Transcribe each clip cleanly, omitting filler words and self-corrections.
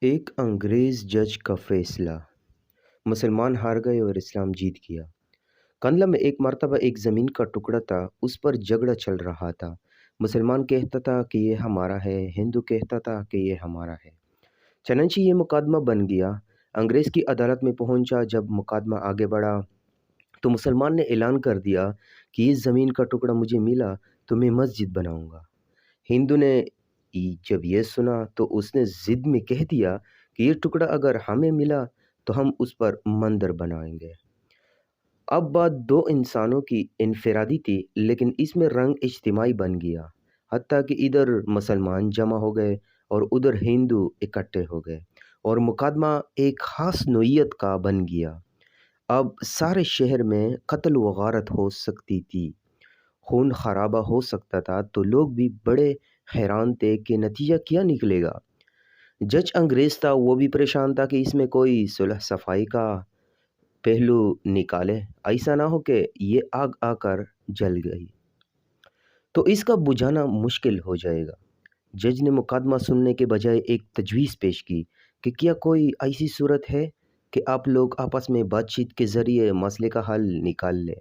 एक अंग्रेज जज का फैसला। मुसलमान हार गए और इस्लाम जीत गया। कंदला में एक मर्तबा एक ज़मीन का टुकड़ा था, उस पर झगड़ा चल रहा था। मुसलमान कहता था कि ये हमारा है, हिंदू कहता था कि ये हमारा है। चनंची ये मुकदमा बन गया। अंग्रेज़ की अदालत में पहुंचा। जब मुकदमा आगे बढ़ा तो मुसलमान ने ऐलान कर दिया कि ये ज़मीन का टुकड़ा मुझे मिला तो मैं मस्जिद बनाऊंगा। हिंदू ने जब ये सुना तो उसने ज़िद में कह दिया कि ये टुकड़ा अगर हमें मिला तो हम उस पर मंदिर बनाएंगे। अब बात दो इंसानों की इनफरादी थी, लेकिन इसमें रंग इज्तिमाई बन गया। हत्ता कि इधर मुसलमान जमा हो गए और उधर हिंदू इकट्ठे हो गए और मुकदमा एक ख़ास नोयत का बन गया। अब सारे शहर में कत्ल व गारत हो सकती थी, खून खराबा हो सकता था। तो लोग भी बड़े हैरान थे कि नतीजा क्या निकलेगा। जज अंग्रेज था, वो भी परेशान था कि इसमें कोई सुलह सफाई का पहलू निकाले, ऐसा ना हो कि ये आग आकर जल गई तो इसका बुझाना मुश्किल हो जाएगा। जज ने मुकदमा सुनने के बजाय एक तजवीज़ पेश की कि क्या कोई ऐसी सूरत है कि आप लोग आपस में बातचीत के ज़रिए मसले का हल निकाल लें।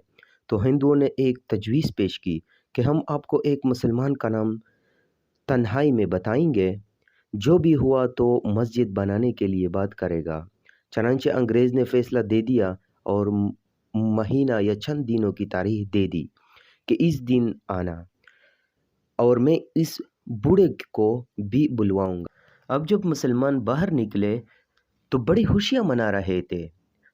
तो हिंदुओं ने एक तजवीज़ पेश की कि हम आपको एक मुसलमान का नाम तन्हाई में बताएंगे, जो भी हुआ तो मस्जिद बनाने के लिए बात करेगा। चनांचे अंग्रेज़ ने फैसला दे दिया और महीना या चंद दिनों की तारीख दे दी कि इस दिन आना और मैं इस बूढ़े को भी बुलवाऊंगा। अब जब मुसलमान बाहर निकले तो बड़ी खुशियां मना रहे थे,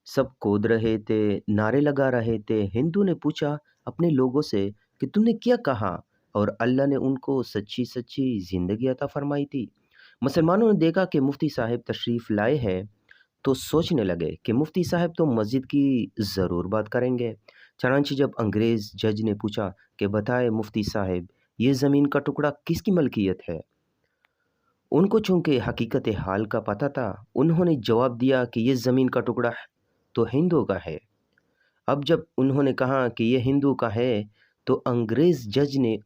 सब कूद रहे थे, नारे लगा रहे थे। हिंदू ने पूछा अपने लोगों से कि तुमने क्या कहा, और अल्लाह ने उनको सच्ची सच्ची जिंदगी अता फरमाई थी। मुसलमानों ने देखा कि मुफ्ती साहब तशरीफ़ लाए हैं तो सोचने लगे कि मुफ्ती साहब तो मस्जिद की ज़रूर बात करेंगे। चनांचे जब अंग्रेज़ जज ने पूछा कि बताए मुफ्ती साहब, ये ज़मीन का टुकड़ा किसकी मलकियत है, उनको चूंकि हकीकत हाल का पता था, उन्होंने जवाब दिया कि ये ज़मीन का टुकड़ा तो हिंदू का है। अब जब उन्होंने कहा कि ये हिंदू का है तो अंग्रेज़ जज ने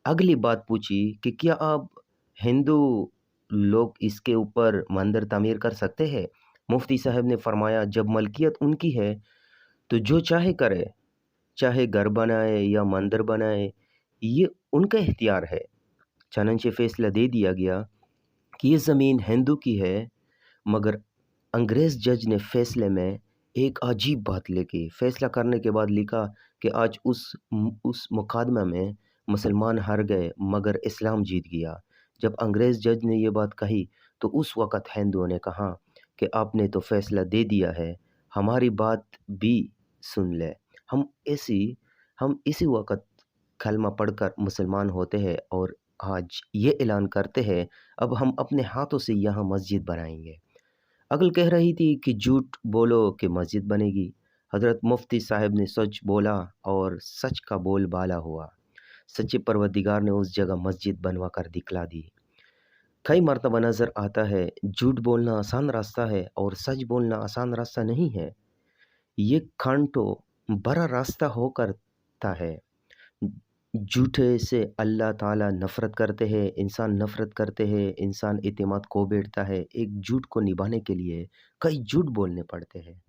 अगली बात पूछी कि क्या आप हिंदू लोग इसके ऊपर मंदिर तामीर कर सकते हैं। मुफ्ती साहब ने फरमाया जब मलकियत उनकी है तो जो चाहे करे, चाहे घर बनाए या मंदिर बनाए, ये उनका इख्तियार है। चनंचे फैसला दे दिया गया कि ये ज़मीन हिंदू की है। मगर अंग्रेज़ जज ने फैसले में एक अजीब बात लिखी। फैसला करने के बाद लिखा कि आज उस मुकदमे में मुसलमान हार गए मगर इस्लाम जीत गया। जब अंग्रेज़ जज ने ये बात कही तो उस वक़्त हिंदुओं ने कहा कि आपने तो फैसला दे दिया है, हमारी बात भी सुन ले। हम ऐसी हम इसी वक़्त कलमा पढ़कर मुसलमान होते हैं और आज ये ऐलान करते हैं अब हम अपने हाथों से यहाँ मस्जिद बनाएंगे। अक्ल कह रही थी कि झूठ बोलो कि मस्जिद बनेगी। हज़रत मुफ्ती साहब ने सच बोला और सच का बोलबाला हुआ। सच्चे परवरदिगार ने उस जगह मस्जिद बनवा कर दिखला दी। कई मर्तबा नज़र आता है झूठ बोलना आसान रास्ता है और सच बोलना आसान रास्ता नहीं है। ये कांटो बड़ा रास्ता हो करता है। झूठे से अल्लाह ताला नफ़रत करते हैं, इंसान नफ़रत करते हैं, इंसान एतमाद खो बैठता है। एक झूठ को निभाने के लिए कई झूठ बोलने पड़ते हैं।